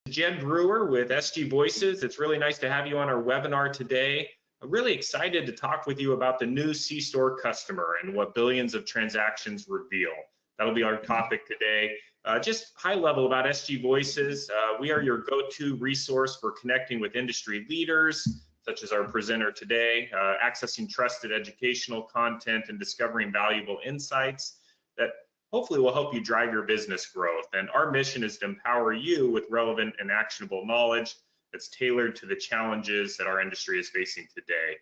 Jed Brewer with SG Voices. It's really nice to have you on our webinar today. I'm really excited to talk with you about the new C-Store customer and what billions of transactions reveal. That'll be our topic today. Just high level about SG Voices. We are your go-to resource for connecting with industry leaders, such as our presenter today, accessing trusted educational content and discovering valuable insights that hopefully will help you drive your business growth. And our mission is to empower you with relevant and actionable knowledge that's tailored to the challenges that our industry is facing today.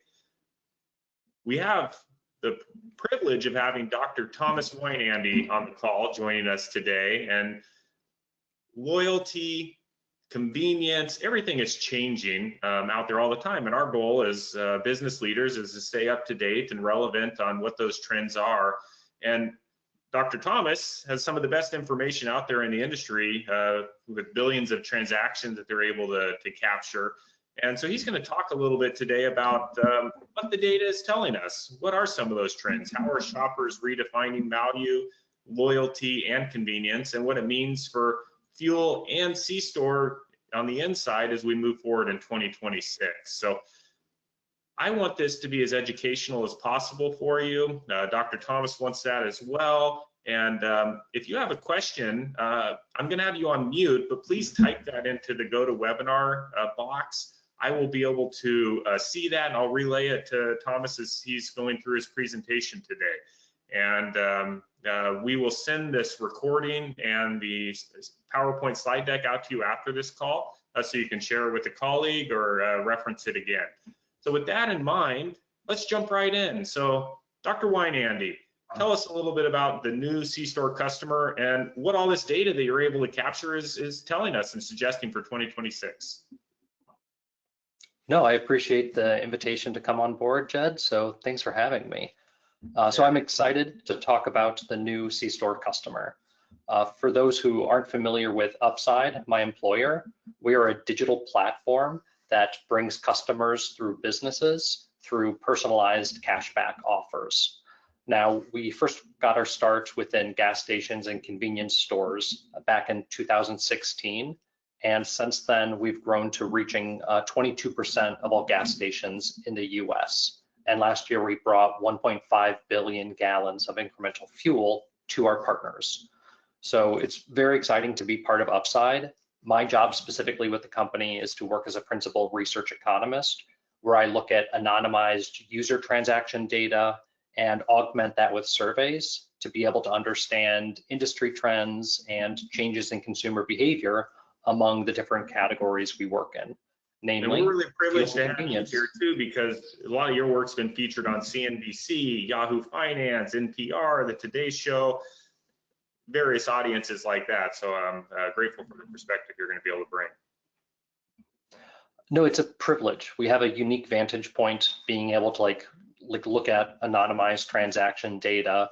We have the privilege of having Dr. Thomas Weinandy on the call joining us today. And loyalty, convenience, everything is changing out there all the time. And our goal as business leaders is to stay up to date and relevant on what those trends are. And Dr. Thomas has some of the best information out there in the industry with billions of transactions that they're able to capture. And so he's going to talk a little bit today about what the data is telling us. What are some of those trends? How are shoppers redefining value, loyalty, and convenience, and what it means for fuel and C-Store on the inside as we move forward in 2026. So I want this to be as educational as possible for you. Dr. Thomas wants that as well. And if you have a question, I'm going to have you on mute, but please type that into the GoToWebinar box. I will be able to see that, and I'll relay it to Thomas as he's going through his presentation today. And we will send this recording and the PowerPoint slide deck out to you after this call, so you can share it with a colleague or reference it again. So with that in mind, let's jump right in. So Dr. Weinandy, tell us a little bit about the new C-Store customer and what all this data that you're able to capture is telling us and suggesting for 2026. No, I appreciate the invitation to come on board, Jed. So thanks for having me. So I'm excited to talk about the new C-Store customer. For those who aren't familiar with Upside, my employer, we are a digital platform that brings customers through businesses through personalized cashback offers. Now, we first got our start within gas stations and convenience stores back in 2016. And since then, we've grown to reaching 22% of all gas stations in the US. And last year, we brought 1.5 billion gallons of incremental fuel to our partners. So it's very exciting to be part of Upside. My job specifically with the company is to work as a principal research economist, where I look at anonymized user transaction data and augment that with surveys to be able to understand industry trends and changes in consumer behavior among the different categories we work in. Namely, and we're really privileged to have you here too, because a lot of your work's been featured on CNBC, Yahoo Finance, NPR, the Today Show, various audiences like that. So I'm grateful for the perspective you're going to be able to bring. No, it's a privilege. We have a unique vantage point being able to look at anonymized transaction data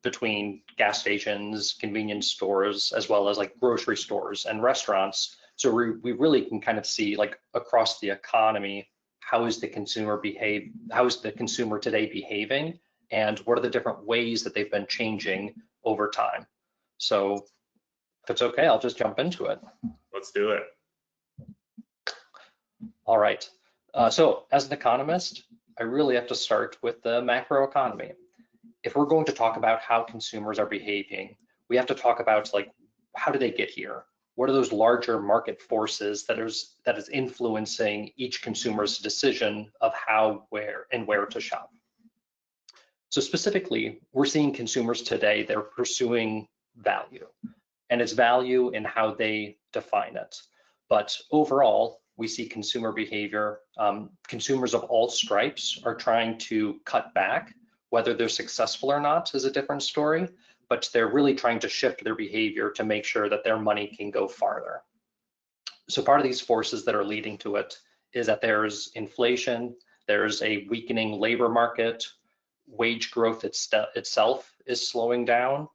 between gas stations, convenience stores, as well as grocery stores and restaurants. So we really can kind of see across the economy, how is the consumer today behaving, and what are the different ways that they've been changing over time. So if it's okay, I'll just jump into it. Let's do it. All right. So as an economist, I really have to start with the macroeconomy. If we're going to talk about how consumers are behaving, we have to talk about how do they get here? What are those larger market forces that is influencing each consumer's decision of how, where, and where to shop? So specifically, we're seeing consumers today, they're pursuing value, and it's value in how they define it. But overall, we see consumer behavior, consumers of all stripes are trying to cut back. Whether they're successful or not is a different story, but they're really trying to shift their behavior to make sure that their money can go farther. So part of these forces that are leading to it is that there's inflation, there's a weakening labor market, wage growth itself is slowing down.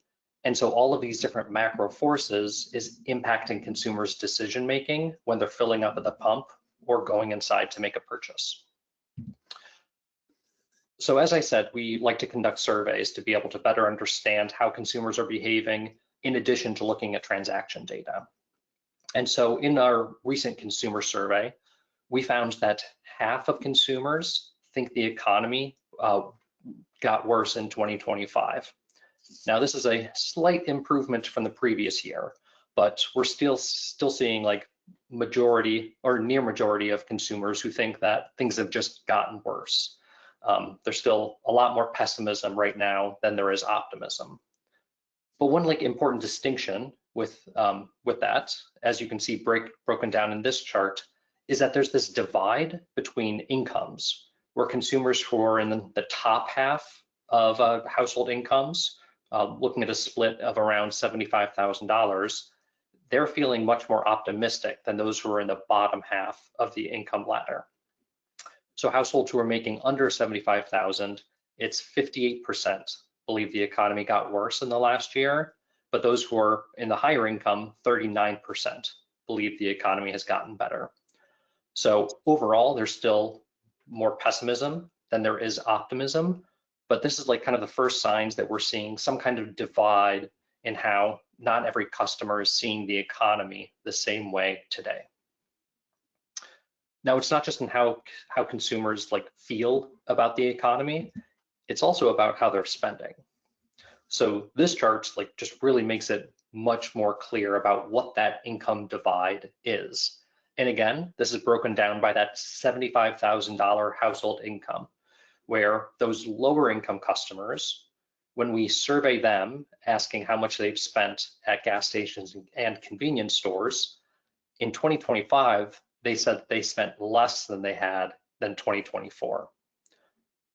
And so all of these different macro forces is impacting consumers' decision-making when they're filling up at the pump or going inside to make a purchase. So as I said, we like to conduct surveys to be able to better understand how consumers are behaving in addition to looking at transaction data. And so in our recent consumer survey, we found that half of consumers think the economy got worse in 2025. Now, this is a slight improvement from the previous year, but we're still seeing like majority or near majority of consumers who think that things have just gotten worse. There's still a lot more pessimism right now than there is optimism. But one like important distinction with that, as you can see broken down in this chart, is that there's this divide between incomes, where consumers who are in the top half of household incomes, looking at a split of around $75,000, they're feeling much more optimistic than those who are in the bottom half of the income ladder. So households who are making under 75,000, it's 58% believe the economy got worse in the last year, but those who are in the higher income, 39% believe the economy has gotten better. So overall, there's still more pessimism than there is optimism, but this is like kind of the first signs that we're seeing some kind of divide in how not every customer is seeing the economy the same way today. Now, it's not just in how consumers like feel about the economy, it's also about how they're spending. So this chart like just really makes it much more clear about what that income divide is. And again, this is broken down by that $75,000 household income, where those lower income customers, when we survey them asking how much they've spent at gas stations and convenience stores, in 2025, they said they spent less than they had than 2024.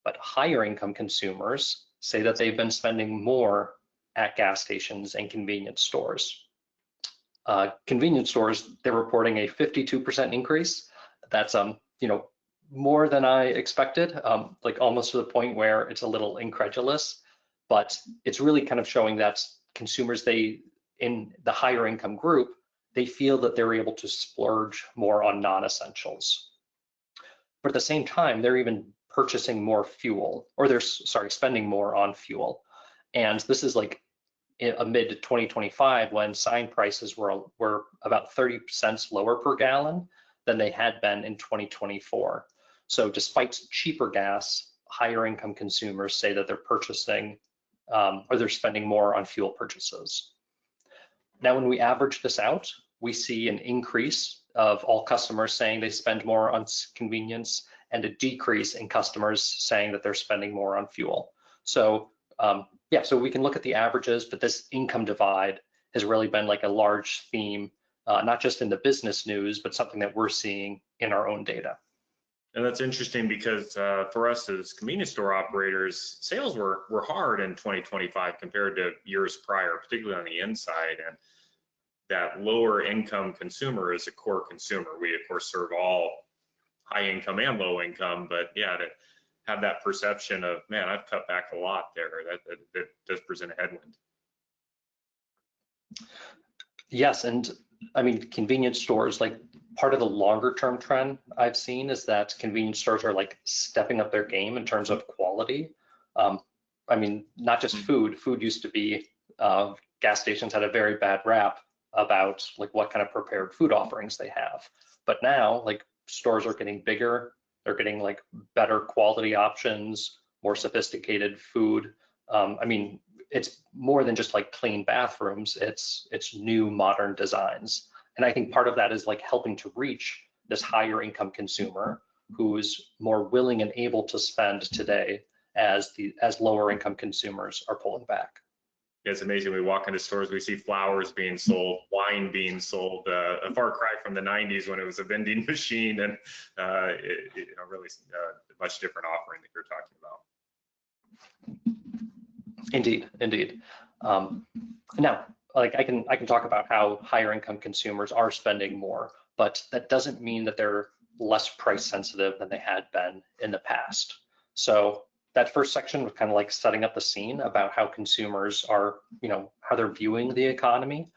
But higher income consumers say that they've been spending more at gas stations and convenience stores. Convenience stores, they're reporting a 52% increase. That's more than I expected, like almost to the point where it's a little incredulous, but it's really kind of showing that consumers, in the higher income group, they feel that they're able to splurge more on non-essentials. But at the same time, they're even purchasing more fuel, or they're spending more on fuel. And this is like amid 2025 when sign prices were about 30 cents lower per gallon than they had been in 2024. So despite cheaper gas, higher income consumers say that they're purchasing or they're spending more on fuel purchases. Now, when we average this out, we see an increase of all customers saying they spend more on convenience and a decrease in customers saying that they're spending more on fuel. So so we can look at the averages, but this income divide has really been like a large theme, not just in the business news, but something that we're seeing in our own data. And that's interesting because for us as convenience store operators, sales were hard in 2025 compared to years prior, particularly on the inside. And that lower income consumer is a core consumer. We of course serve all high income and low income, but yeah, to have that perception of, man, I've cut back a lot there, that does present a headwind. Yes, and I mean, convenience stores, like part of the longer term trend I've seen is that convenience stores are like stepping up their game in terms of quality. I mean, not just food. Food used to be, gas stations had a very bad rap about like what kind of prepared food offerings they have. But now like stores are getting bigger, they're getting like better quality options, more sophisticated food. I mean, it's more than just like clean bathrooms, it's new modern designs. And I think part of that is like helping to reach this higher income consumer who's more willing and able to spend today as lower income consumers are pulling back. It's amazing. We walk into stores, we see flowers being sold, wine being sold, a far cry from the 90s when it was a vending machine, and really a much different offering that you're talking about. Indeed. Now, like I can talk about how higher income consumers are spending more, but that doesn't mean that they're less price sensitive than they had been in the past. So that first section was kind of like setting up the scene about how consumers are, how they're viewing the economy.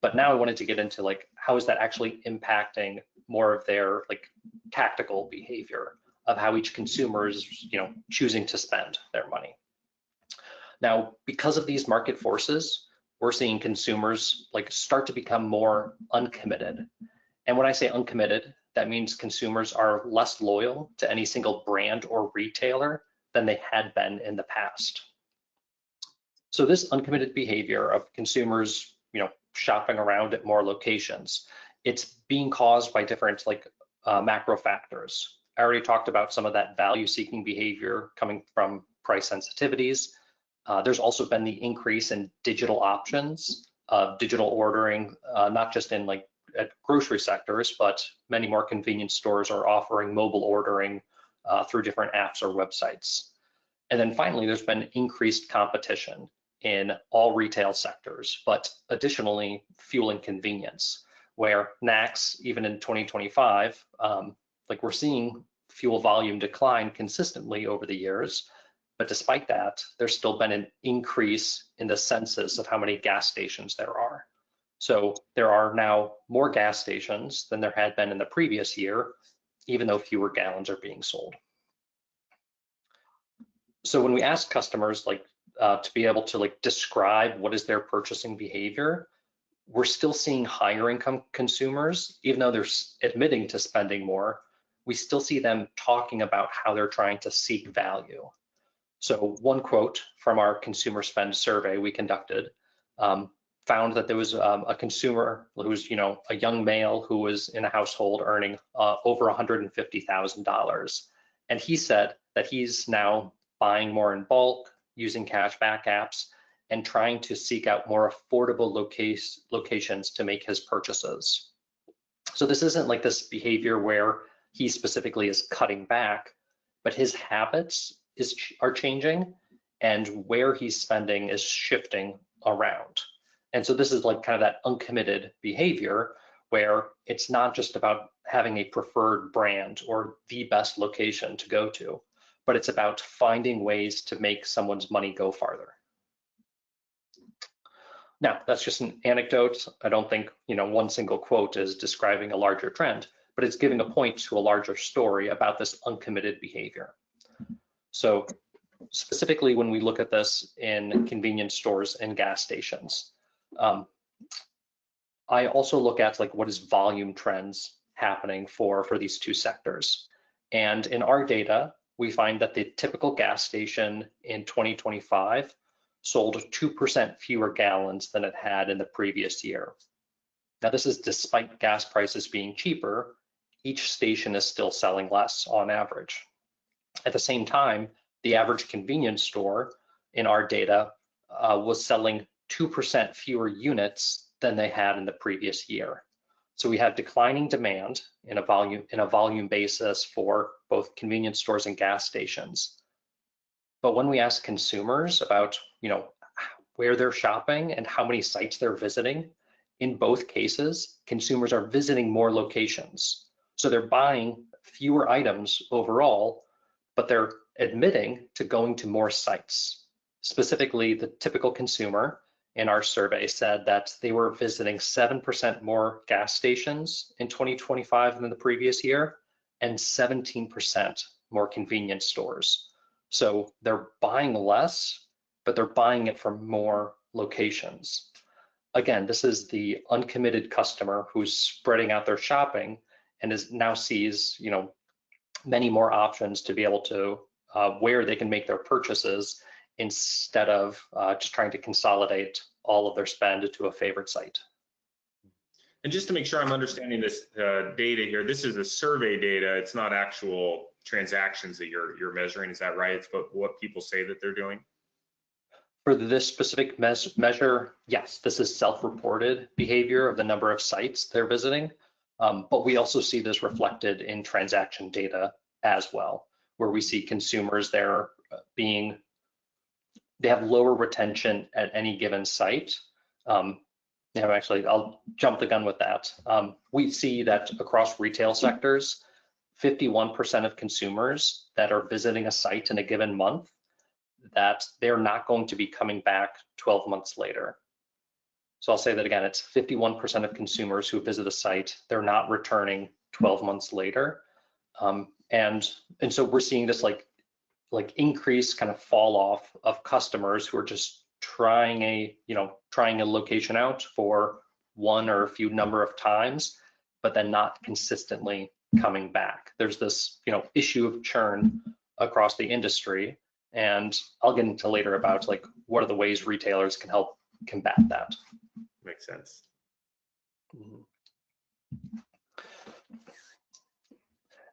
But now I wanted to get into like, how is that actually impacting more of their like tactical behavior of how each consumer is, choosing to spend their money. Now, because of these market forces, we're seeing consumers like start to become more uncommitted. And when I say uncommitted, that means consumers are less loyal to any single brand or retailer than they had been in the past. So this uncommitted behavior of consumers, shopping around at more locations, it's being caused by different macro factors. I already talked about some of that value-seeking behavior coming from price sensitivities. There's also been the increase in digital options, digital ordering, not just in at grocery sectors, but many more convenience stores are offering mobile ordering through different apps or websites. And then finally, there's been increased competition in all retail sectors, but additionally fueling convenience, where NACS, even in 2025, we're seeing fuel volume decline consistently over the years. But despite that, there's still been an increase in the census of how many gas stations there are. So there are now more gas stations than there had been in the previous year, even though fewer gallons are being sold. So when we ask customers to be able to describe what is their purchasing behavior, we're still seeing higher income consumers, even though they're admitting to spending more, we still see them talking about how they're trying to seek value. So one quote from our consumer spend survey we conducted found that there was a consumer who was, a young male who was in a household earning over $150,000. And he said that he's now buying more in bulk, using cashback apps, and trying to seek out more affordable locations to make his purchases. So this isn't this behavior where he specifically is cutting back, but his habits are changing and where he's spending is shifting around. And so this is kind of that uncommitted behavior where it's not just about having a preferred brand or the best location to go to, but it's about finding ways to make someone's money go farther. Now, that's just an anecdote. I don't think one single quote is describing a larger trend, but it's giving a point to a larger story about this uncommitted behavior. So specifically when we look at this in convenience stores and gas stations, I also look at what is volume trends happening for these two sectors. And in our data, we find that the typical gas station in 2025 sold 2% fewer gallons than it had in the previous year. Now, this is despite gas prices being cheaper, each station is still selling less on average. At the same time, the average convenience store in our data was selling 2% fewer units than they had in the previous year. So we have declining demand in a volume basis for both convenience stores and gas stations. But when we ask consumers about where they're shopping and how many sites they're visiting, in both cases, consumers are visiting more locations. So they're buying fewer items overall, but they're admitting to going to more sites. Specifically, the typical consumer in our survey said that they were visiting 7% more gas stations in 2025 than the previous year and 17% more convenience stores. So they're buying less, but they're buying it from more locations. Again, this is the uncommitted customer who's spreading out their shopping and now sees, many more options to be able to where they can make their purchases instead of just trying to consolidate all of their spend to a favorite site. And just to make sure I'm understanding this data here, this is a survey data. It's not actual transactions that you're measuring. Is that right? It's what people say that they're doing. For this specific measure, yes, this is self-reported behavior of the number of sites they're visiting. But we also see this reflected in transaction data as well, where we see consumers they have lower retention at any given site. Actually, I'll jump the gun with that. We see that across retail sectors, 51% of consumers that are visiting a site in a given month, that they're not going to be coming back 12 months later. So I'll say that again, it's 51% of consumers who visit a site, they're not returning 12 months later. And so we're seeing this like increase kind of fall off of customers who are just trying a location out for one or a few number of times, but then not consistently coming back. There's this issue of churn across the industry, and I'll get into later about like what are the ways retailers can help combat that. Makes sense.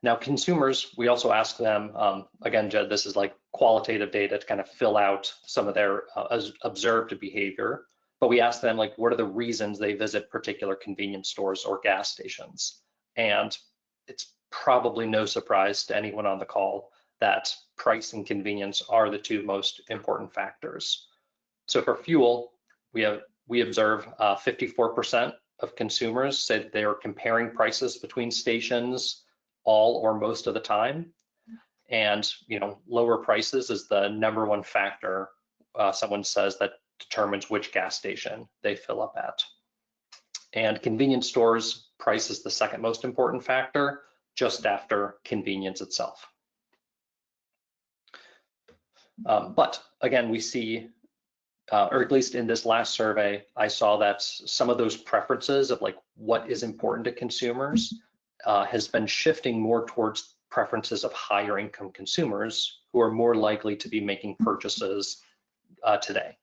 Now, consumers, we also ask them, again, Jed, this is like qualitative data to kind of fill out some of their observed behavior, but we ask them like, what are the reasons they visit particular convenience stores or gas stations? And it's probably no surprise to anyone on the call that price and convenience are the two most important factors. So for fuel, we observe 54% of consumers said they are comparing prices between stations all or most of the time. And lower prices is the number one factor someone says that determines which gas station they fill up at. And convenience stores, price is the second most important factor, just after convenience itself. But again, we see, or at least in this last survey, I saw that some of those preferences of like what is important to consumers has been shifting more towards preferences of higher income consumers who are more likely to be making purchases today.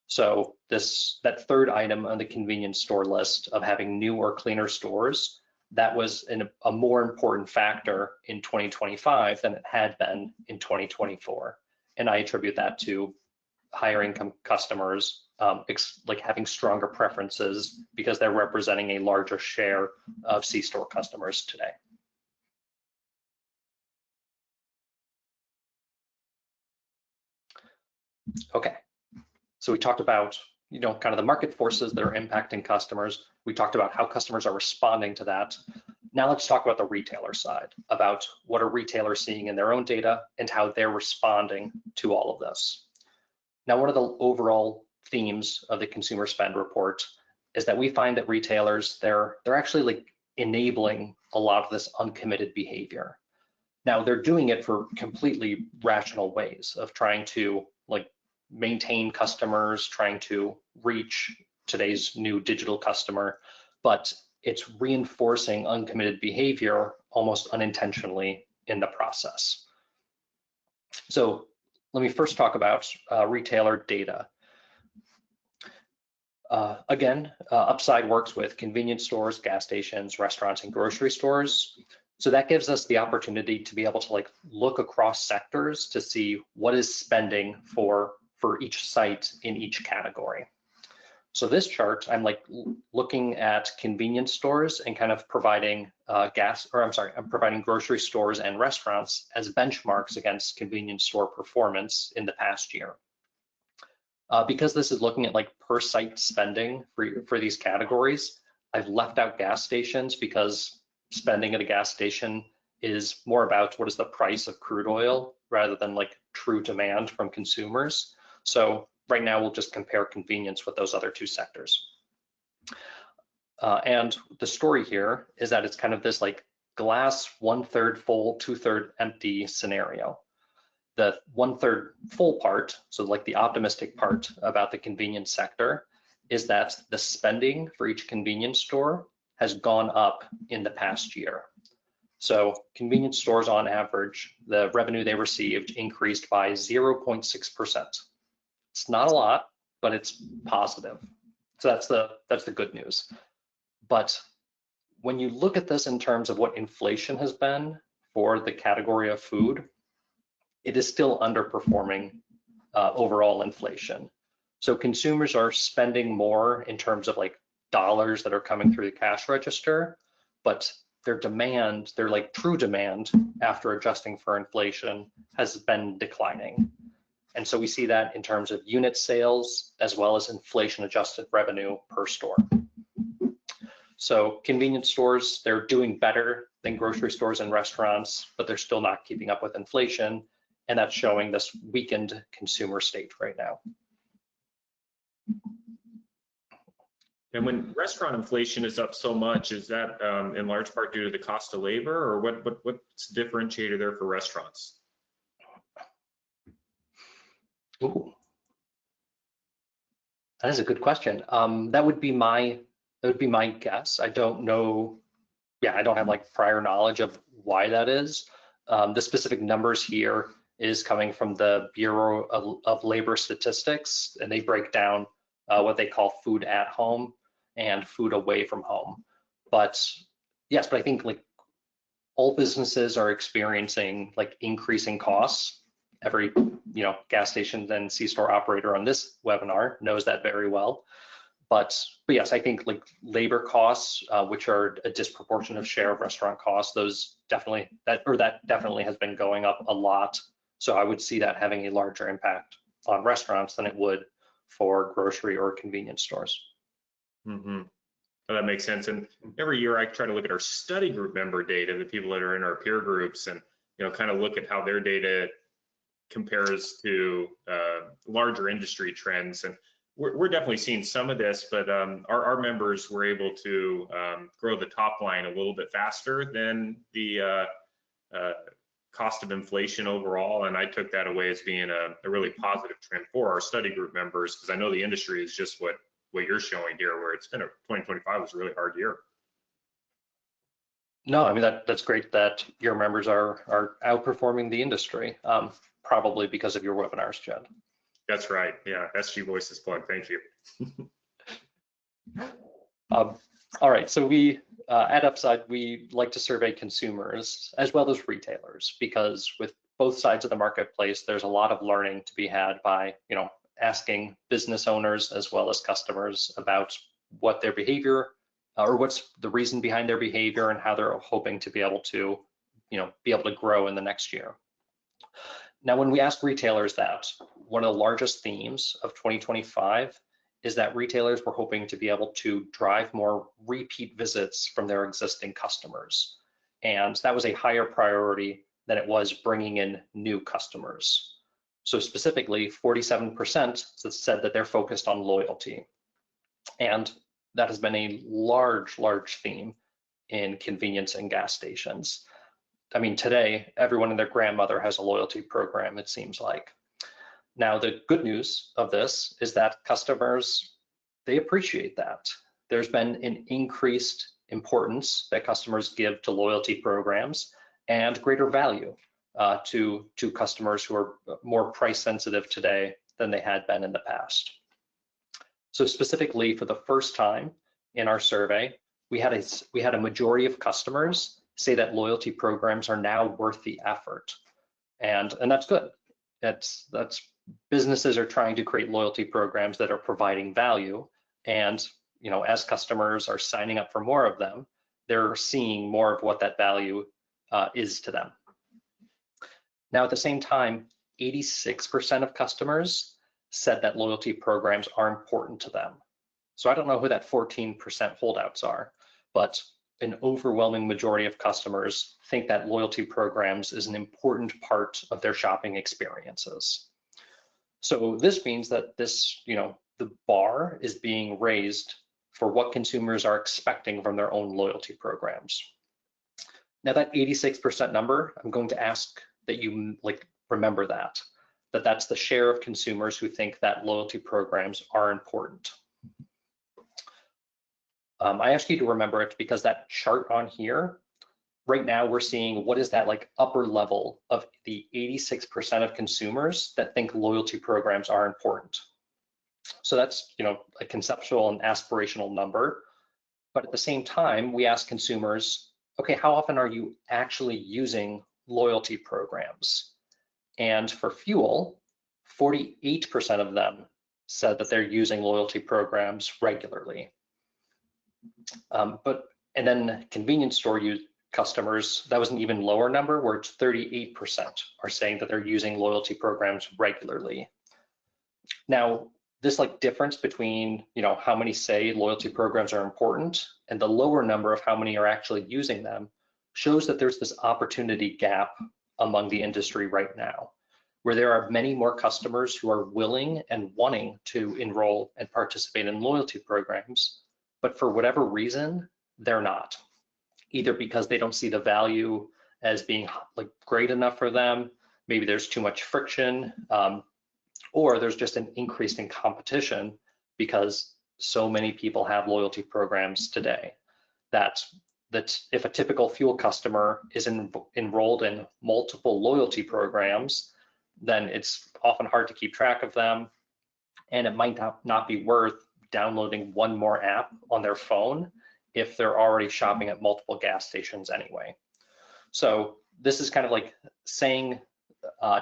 So that third item on the convenience store list of having new or cleaner stores, that was a more important factor in 2025 than it had been in 2024. And I attribute that to higher income customers like having stronger preferences because they're representing a larger share of C-store customers today. Okay, so we talked about kind of the market forces that are impacting customers. We talked about how customers are responding to that. Now let's talk about the retailer side, about what are retailers seeing in their own data and how they're responding to all of this. Now, one of the overall themes of the consumer spend report is that we find that retailers, they're actually like enabling a lot of this uncommitted behavior. Now, they're doing it for completely rational ways of trying to like maintain customers, trying to reach today's new digital customer, but it's reinforcing uncommitted behavior almost unintentionally in the process. So let me first talk about retailer data. Again, Upside works with convenience stores, gas stations, restaurants, and grocery stores. So that gives us the opportunity to be able to like look across sectors to see what is spending for each site in each category. So this chart, I'm like looking at convenience stores and kind of providing I'm providing grocery stores and restaurants as benchmarks against convenience store performance in the past year. Because this is looking at like per site spending for these categories, I've left out gas stations because spending at a gas station is more about what is the price of crude oil rather than like true demand from consumers. So right now we'll just compare convenience with those other two sectors. And the story here is that it's kind of this like glass 1/3 full, 2/3 empty scenario. The 1/3 full part, so like the optimistic part about the convenience sector, is that the spending for each convenience store has gone up in the past year. So convenience stores on average, the revenue they received increased by 0.6%. It's not a lot, but it's positive. So that's the good news. But when you look at this in terms of what inflation has been for the category of food, it is still underperforming overall inflation. So consumers are spending more in terms of like dollars that are coming through the cash register, but their demand, their like true demand after adjusting for inflation has been declining. And so we see that in terms of unit sales as well as inflation adjusted revenue per store. So convenience stores, they're doing better than grocery stores and restaurants, but they're still not keeping up with inflation. And that's showing this weakened consumer state right now. And when restaurant inflation is up so much, is that in large part due to the cost of labor, or what's differentiator there for restaurants? Ooh. That is a good question. That would be my guess. I don't know. Yeah, I don't have like prior knowledge of why that is. The specific numbers here is coming from the Bureau of Labor Statistics, and they break down what they call food at home and food away from home. But yes, but I think like all businesses are experiencing like increasing costs. Every gas station and C-store operator on this webinar knows that very well. But yes, I think like labor costs, which are a disproportionate share of restaurant costs, those definitely that definitely has been going up a lot. So I would see that having a larger impact on restaurants than it would for grocery or convenience stores. Mm-hmm. Well, that makes sense. And every year I try to look at our study group member data, the people that are in our peer groups, and kind of look at how their data compares to larger industry trends. And we're definitely seeing some of this, but our members were able to grow the top line a little bit faster than the cost of inflation overall. And I took that away as being a really positive trend for our study group members, because I know the industry is just what you're showing here, where it's been 2025 was a really hard year. No, I mean that's great that your members are outperforming the industry, probably because of your webinars, Jed. That's right. Yeah, SG Voices plug. Thank you. All right, so we at Upside, we like to survey consumers as well as retailers, because with both sides of the marketplace, there's a lot of learning to be had by asking business owners as well as customers about what their behavior or what's the reason behind their behavior and how they're hoping to be able to grow in the next year. Now, when we ask retailers that, one of the largest themes of 2025 is that retailers were hoping to be able to drive more repeat visits from their existing customers. And that was a higher priority than it was bringing in new customers. So specifically, 47% said that they're focused on loyalty. And that has been a large theme in convenience and gas stations. I mean, today, everyone and their grandmother has a loyalty program, it seems like. Now, the good news of this is that customers, they appreciate that. There's been an increased importance that customers give to loyalty programs and greater value to customers who are more price sensitive today than they had been in the past. So specifically, for the first time in our survey, we had a majority of customers say that loyalty programs are now worth the effort, and that's good. That's businesses are trying to create loyalty programs that are providing value, and as customers are signing up for more of them, they're seeing more of what that value is to them. Now, at the same time, 86% of customers said that loyalty programs are important to them. So I don't know who that 14% holdouts are, but an overwhelming majority of customers think that loyalty programs is an important part of their shopping experiences. So this means that the bar is being raised for what consumers are expecting from their own loyalty programs. Now, that 86% number, I'm going to ask that you remember that's the share of consumers who think that loyalty programs are important. I ask you to remember it because that chart on here, right now we're seeing what is that upper level of the 86% of consumers that think loyalty programs are important. So that's a conceptual and aspirational number. But at the same time, we ask consumers, okay, how often are you actually using loyalty programs? And for fuel, 48% of them said that they're using loyalty programs regularly. And then convenience store customers, that was an even lower number, where it's 38% are saying that they're using loyalty programs regularly. Now, this difference between how many say loyalty programs are important and the lower number of how many are actually using them shows that there's this opportunity gap among the industry right now, where there are many more customers who are willing and wanting to enroll and participate in loyalty programs, but for whatever reason, they're not. Either because they don't see the value as being great enough for them, maybe there's too much friction, or there's just an increase in competition because so many people have loyalty programs today that if a typical fuel customer is enrolled in multiple loyalty programs, then it's often hard to keep track of them, and it might not be worth downloading one more app on their phone if they're already shopping at multiple gas stations anyway. So this is kind of like saying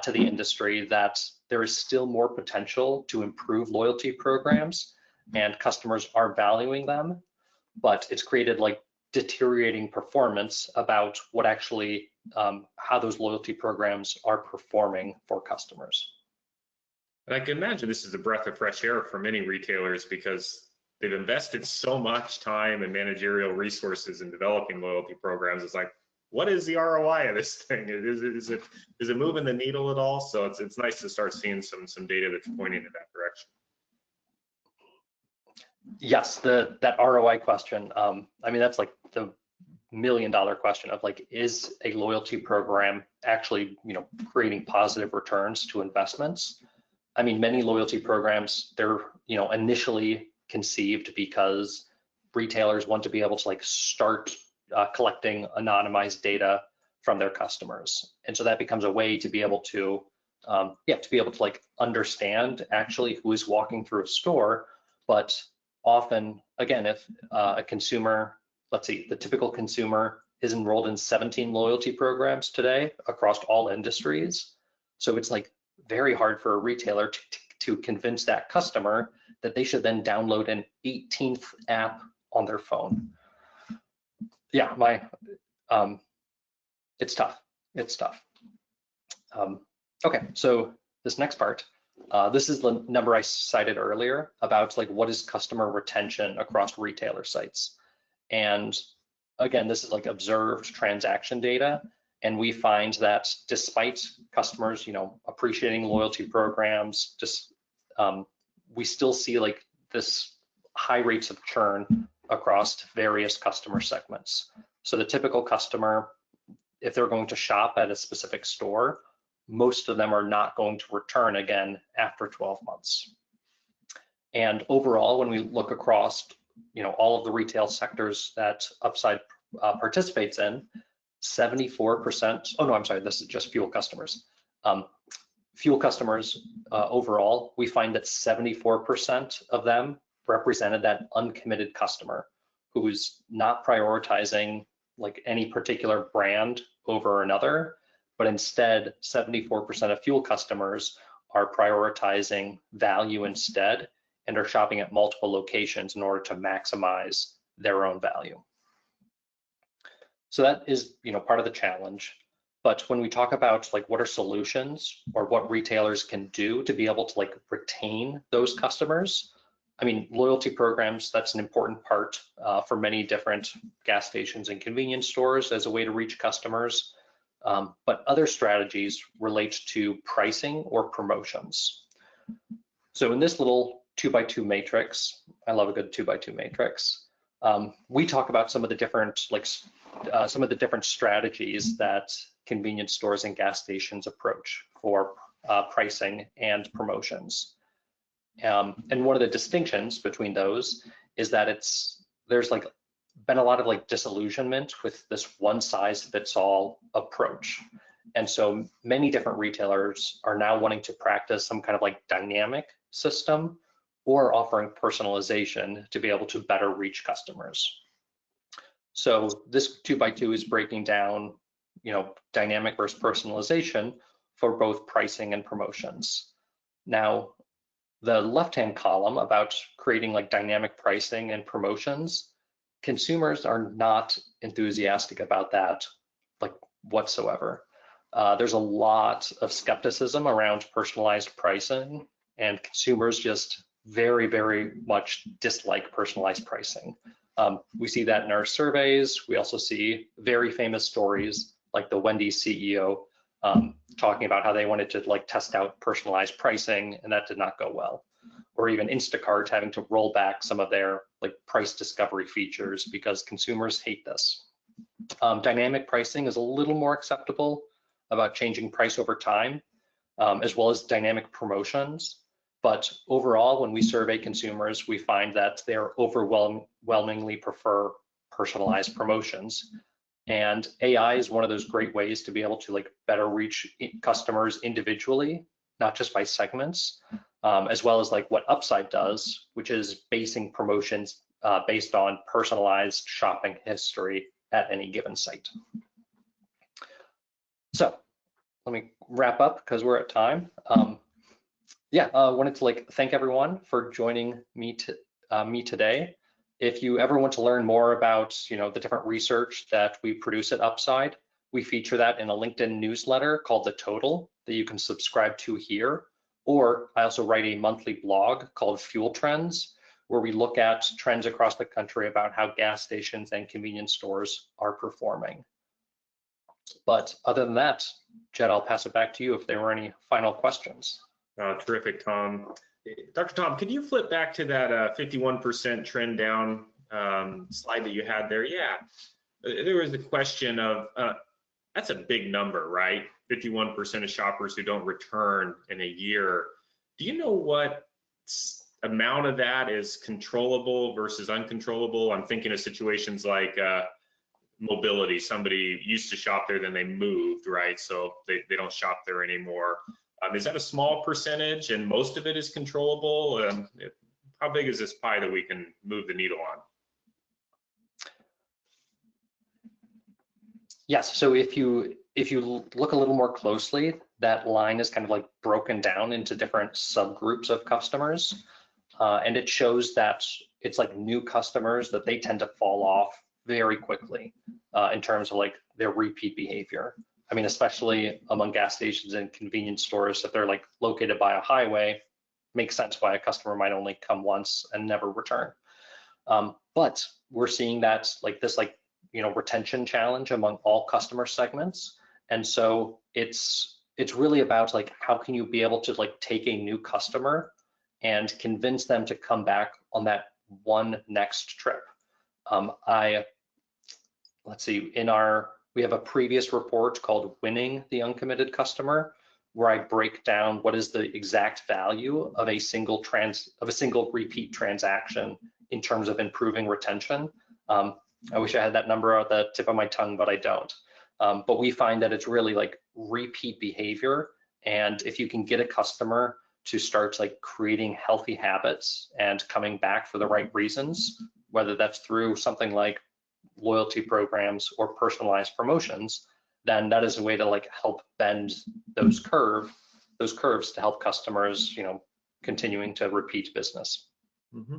to the industry that there is still more potential to improve loyalty programs, and customers are valuing them, but it's created like deteriorating performance about what actually, how those loyalty programs are performing for customers. And I can imagine this is a breath of fresh air for many retailers because they've invested so much time and managerial resources in developing loyalty programs. It's like, what is the ROI of this thing? Is it moving the needle at all? So it's nice to start seeing some data that's pointing in that direction. Yes, that ROI question. I mean, that's like the $1 million question of like, is a loyalty program actually, creating positive returns to investments? I mean, many loyalty programs, they're, initially conceived because retailers want to be able to like start collecting anonymized data from their customers. And so that becomes a way to be able to, like understand actually who is walking through a store. But often, again, if a consumer, let's see, the typical consumer is enrolled in 17 loyalty programs today across all industries. So it's like very hard for a retailer to convince that customer that they should then download an 18th app on their phone. Yeah, it's tough. It's tough. Okay, so this next part, this is the number I cited earlier about like what is customer retention across retailer sites. And again, this is like observed transaction data. And we find that despite customers, appreciating loyalty programs, we still see like this high rates of churn across various customer segments. So the typical customer, if they're going to shop at a specific store, most of them are not going to return again after 12 months. And overall, when we look across, all of the retail sectors that Upside participates in, 74%, oh no, I'm sorry, this is just fuel customers. Fuel customers overall, we find that 74% of them represented that uncommitted customer who's not prioritizing like any particular brand over another, but instead 74% of fuel customers are prioritizing value instead and are shopping at multiple locations in order to maximize their own value. So that is, part of the challenge. But when we talk about like what are solutions or what retailers can do to be able to like retain those customers, I mean, loyalty programs, that's an important part for many different gas stations and convenience stores as a way to reach customers. But other strategies relate to pricing or promotions. So in this little 2x2 matrix, I love a good 2x2 matrix. We talk about some of the different strategies that convenience stores and gas stations approach for pricing and promotions. And one of the distinctions between those is that there's like been a lot of like disillusionment with this one size fits all approach. And so many different retailers are now wanting to practice some kind of like dynamic system or offering personalization to be able to better reach customers. So this 2x2 is breaking down, dynamic versus personalization for both pricing and promotions. Now, the left-hand column about creating like dynamic pricing and promotions, consumers are not enthusiastic about that like whatsoever. There's a lot of skepticism around personalized pricing, and consumers just very, very much dislike personalized pricing. We see that in our surveys. We also see very famous stories like the Wendy's CEO talking about how they wanted to like test out personalized pricing and that did not go well. Or even Instacart having to roll back some of their like price discovery features because consumers hate this. Dynamic pricing is a little more acceptable about changing price over time, as well as dynamic promotions. But overall, when we survey consumers, we find that they're overwhelmingly prefer personalized promotions. And AI is one of those great ways to be able to like better reach customers individually, not just by segments, as well as like what Upside does, which is basing promotions based on personalized shopping history at any given site. So let me wrap up because we're at time. I wanted to like thank everyone for joining me today. If you ever want to learn more about the different research that we produce at Upside, we feature that in a LinkedIn newsletter called The Total that you can subscribe to here. Or I also write a monthly blog called Fuel Trends, where we look at trends across the country about how gas stations and convenience stores are performing. But other than that, Jed, I'll pass it back to you if there were any final questions. Terrific, Tom. Dr. Tom, could you flip back to that 51% trend down slide that you had there? Yeah, there was a question of, that's a big number, right? 51% of shoppers who don't return in a year. Do you know what amount of that is controllable versus uncontrollable? I'm thinking of situations like mobility. Somebody used to shop there, then they moved, right? So they don't shop there anymore. Is that a small percentage and most of it is controllable? How big is this pie that we can move the needle on? Yes, so if you look a little more closely, that line is kind of like broken down into different subgroups of customers. And it shows that it's like new customers that they tend to fall off very quickly in terms of like their repeat behavior. I mean, especially among gas stations and convenience stores, if they're like located by a highway, makes sense why a customer might only come once and never return. But we're seeing that like this retention challenge among all customer segments. And so it's really about like how can you be able to like take a new customer and convince them to come back on that one next trip. Let's see, we have a previous report called Winning the Uncommitted Customer, where I break down what is the exact value of a single repeat transaction in terms of improving retention. I wish I had that number at the tip of my tongue, but I don't. But we find that it's really like repeat behavior. And if you can get a customer to start like creating healthy habits and coming back for the right reasons, whether that's through something like loyalty programs or personalized promotions, then that is a way to like help bend those curves to help customers, continuing to repeat business. Mm-hmm.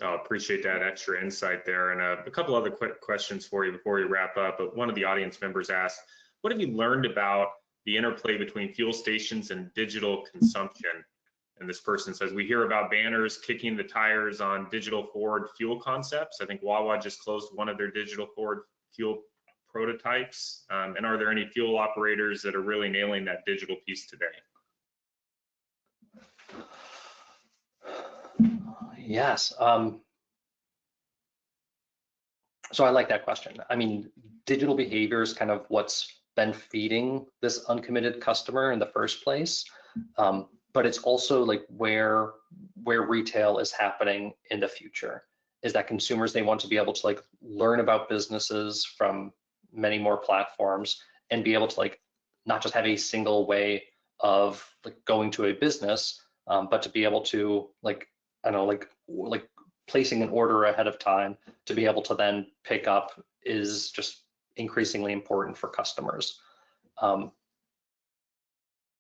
I appreciate that extra insight there. And a couple other quick questions for you before we wrap up. But one of the audience members asked, what have you learned about the interplay between fuel stations and digital consumption? And this person says, we hear about banners kicking the tires on digital forward fuel concepts. I think Wawa just closed one of their digital forward fuel prototypes. And are there any fuel operators that are really nailing that digital piece today? Yes. So I like that question. I mean, digital behavior is kind of what's been feeding this uncommitted customer in the first place. But it's also like where retail is happening in the future, is that consumers, they want to be able to like learn about businesses from many more platforms and be able to like not just have a single way of like going to a business, but to be able to like, I don't know, like placing an order ahead of time to be able to then pick up is just increasingly important for customers.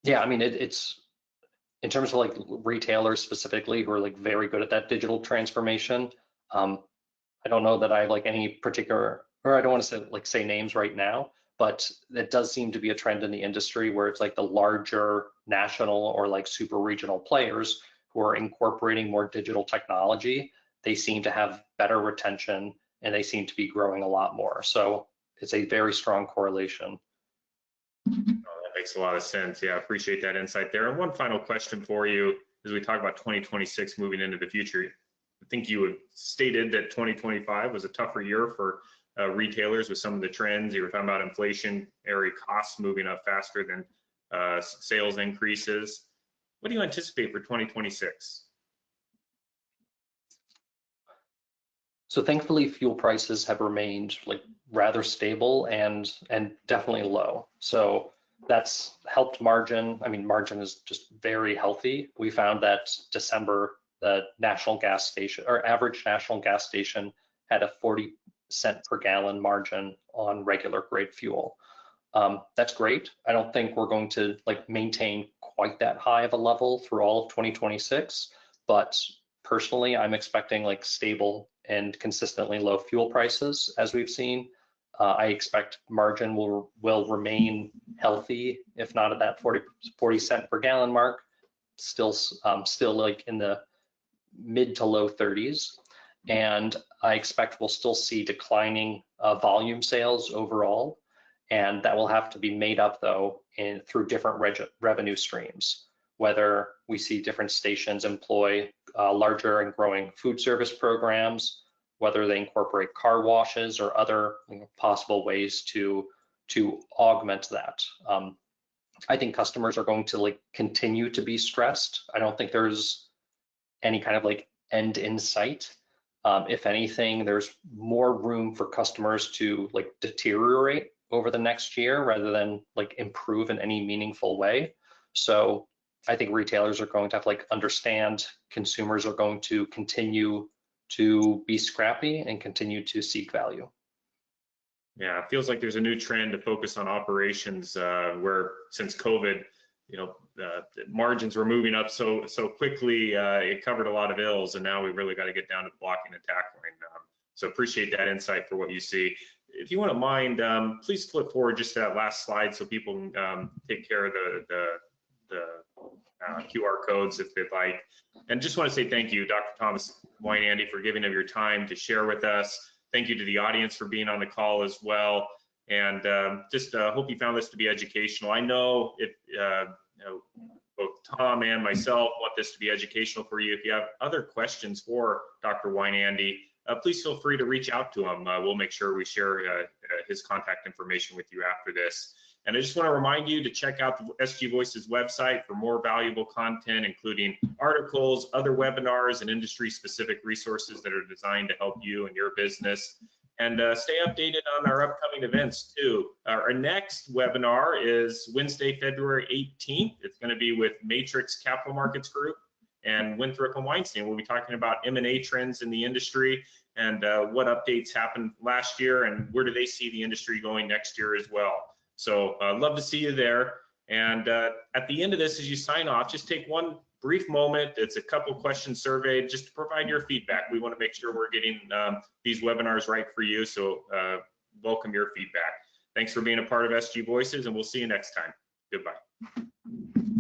Yeah, I mean, it's in terms of like retailers specifically who are like very good at that digital transformation. I don't know that I have like any particular, or I don't want to say names right now, but it does seem to be a trend in the industry where it's like the larger national or like super regional players who are incorporating more digital technology. They seem to have better retention and they seem to be growing a lot more. So it's a very strong correlation. Oh, that makes a lot of sense. Yeah, I appreciate that insight there. And one final question for you as we talk about 2026 moving into the future. I think you had stated that 2025 was a tougher year for retailers with some of the trends. You were talking about inflationary costs moving up faster than sales increases. What do you anticipate for 2026? So thankfully, fuel prices have remained like rather stable and definitely low. So that's helped margin. I mean, margin is just very healthy. We found that December, the national gas station or average national gas station had a 40-cent per gallon margin on regular grade fuel. That's great. I don't think we're going to like maintain quite that high of a level through all of 2026, but personally, I'm expecting like stable and consistently low fuel prices as we've seen. I expect margin will remain healthy, if not at that 40 cent per gallon mark, still like in the mid to low 30s. And I expect we'll still see declining volume sales overall. And that will have to be made up though through different revenue streams, whether we see different stations employ larger and growing food service programs, whether they incorporate car washes or other possible ways to augment that. I think customers are going to like continue to be stressed. I don't think there's any kind of like end in sight. If anything, there's more room for customers to like deteriorate over the next year rather than like improve in any meaningful way. So I think retailers are going to have to like understand consumers are going to continue to be scrappy and continue to seek value. Yeah, it feels like there's a new trend to focus on operations where since COVID, margins were moving up so quickly, it covered a lot of ills, and now we really got to get down to blocking and tackling. So appreciate that insight for what you see. If you wouldn't mind, please flip forward just to that last slide so people can take care of the QR codes if they'd like. And just want to say thank you, Dr. Thomas Weinandy, for giving of your time to share with us. Thank you to the audience for being on the call as well. And just hope you found this to be educational. I know if both Tom and myself want this to be educational for you. If you have other questions for Dr. Weinandy, please feel free to reach out to him. We'll make sure we share his contact information with you after this. And I just want to remind you to check out the SG Voices website for more valuable content, including articles, other webinars, and industry-specific resources that are designed to help you and your business. And stay updated on our upcoming events too. Our next webinar is Wednesday, February 18th. It's going to be with Matrix Capital Markets Group and Winthrop and Weinstein. We'll be talking about M&A trends in the industry and what updates happened last year and where do they see the industry going next year as well. So love to see you there. And at the end of this, as you sign off, just take one brief moment. It's a couple question survey just to provide your feedback. We want to make sure we're getting these webinars right for you. So welcome your feedback. Thanks for being a part of SG Voices, and we'll see you next time. Goodbye.